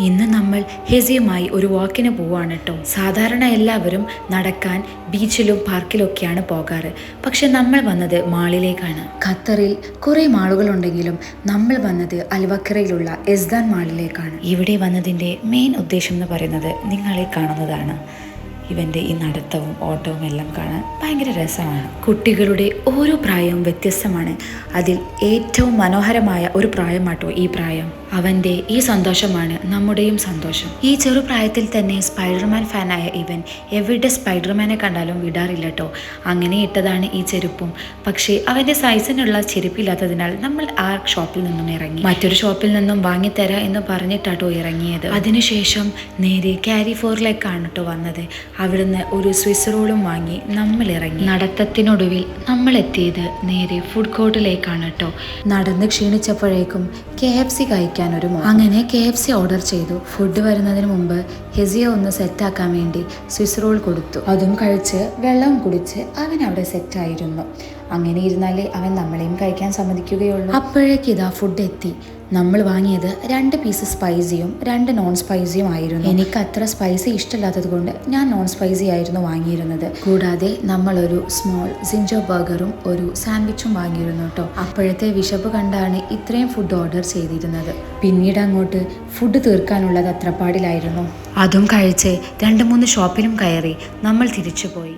ഇന്ന് നമ്മൾ ഹെസിയുമായി ഒരു വാക്കിന് പോവാണ് കേട്ടോ. സാധാരണ എല്ലാവരും നടക്കാൻ ബീച്ചിലും പാർക്കിലൊക്കെയാണ് പോകാറ്. പക്ഷെ നമ്മൾ വന്നത് മാളിലേക്കാണ്. ഖത്തറിൽ കുറേ മാളുകളുണ്ടെങ്കിലും നമ്മൾ വന്നത് അൽവക്രയിലുള്ള എസ്ദാൻ മാളിലേക്കാണ്. ഇവിടെ വന്നതിൻ്റെ മെയിൻ ഉദ്ദേശം എന്ന് പറയുന്നത് നിങ്ങളെ കാണുന്നതാണ്. ഇവൻ്റെ ഈ നടത്തവും ഓട്ടവും എല്ലാം കാണാൻ ഭയങ്കര രസമാണ്. കുട്ടികളുടെ ഓരോ പ്രായവും വ്യത്യസ്തമാണ്. അതിൽ ഏറ്റവും മനോഹരമായ ഒരു പ്രായമാട്ടോ ഈ പ്രായം. അവൻ്റെ ഈ സന്തോഷമാണ് നമ്മുടെയും സന്തോഷം. ഈ ചെറുപ്രായത്തിൽ തന്നെ സ്പൈഡർമാൻ ഫാനായ ഇവൻ എവിടെ സ്പൈഡർമാനെ കണ്ടാലും വിടാറില്ല കേട്ടോ. അങ്ങനെ ഇട്ടതാണ് ഈ ചെരുപ്പും. പക്ഷേ അവൻ്റെ സൈസിനുള്ള ചെരുപ്പില്ലാത്തതിനാൽ നമ്മൾ ആ ഷോപ്പിൽ നിന്നും ഇറങ്ങി. മറ്റൊരു ഷോപ്പിൽ നിന്നും വാങ്ങിത്തരാം എന്ന് പറഞ്ഞിട്ടാട്ടോ ഇറങ്ങിയത്. അതിനുശേഷം നേരെ ക്യാരി ഫോറിലേക്കാണ് കേട്ടോ വന്നത്. അവിടുന്ന് ഒരു സ്വിസ് റോളും വാങ്ങി നമ്മൾ ഇറങ്ങി. നടത്തത്തിനൊടുവിൽ നമ്മൾ എത്തിയത് നേരെ ഫുഡ് കോർട്ടിലേക്കാണ് കേട്ടോ. നടന്ന് ക്ഷീണിച്ചപ്പോഴേക്കും KFC കഴിക്കാനൊരു അങ്ങനെ KFC ഓർഡർ ചെയ്തു. ഫുഡ് വരുന്നതിന് മുമ്പ് ഹെസിയ ഒന്ന് സെറ്റാക്കാൻ വേണ്ടി സ്വിസ് റോൾ കൊടുത്തു. അതും കഴിച്ച് വെള്ളവും കുടിച്ച് അവൻ അവിടെ സെറ്റായിരുന്നു. അങ്ങനെ ഇരുന്നാലേ അവൻ നമ്മളെയും കഴിക്കാൻ സമ്മതിക്കുകയുള്ളൂ. അപ്പോഴേക്ക് ഇതാ ഫുഡ് എത്തി. നമ്മൾ വാങ്ങിയത് 2 പീസ് സ്പൈസിയും 2 നോൺ സ്പൈസിയും ആയിരുന്നു. എനിക്ക് അത്ര സ്പൈസി ഇഷ്ടമില്ലാത്തത് കൊണ്ട് ഞാൻ നോൺ സ്പൈസി ആയിരുന്നു വാങ്ങിയിരുന്നത്. കൂടാതെ നമ്മളൊരു സ്മോൾ സിഞ്ചർ ബർഗറും ഒരു സാൻഡ്വിച്ചും വാങ്ങിയിരുന്നു കേട്ടോ. അപ്പോഴത്തെ വിശപ്പ് കണ്ടാണ് ഇത്രയും ഫുഡ് ഓർഡർ ചെയ്തിരുന്നത്. പിന്നീട് അങ്ങോട്ട് ഫുഡ് തീർക്കാനുള്ളത് അത്രപ്പാടിലായിരുന്നു. അതും കഴിച്ച് 2-3 ഷോപ്പിലും കയറി നമ്മൾ തിരിച്ചുപോയി.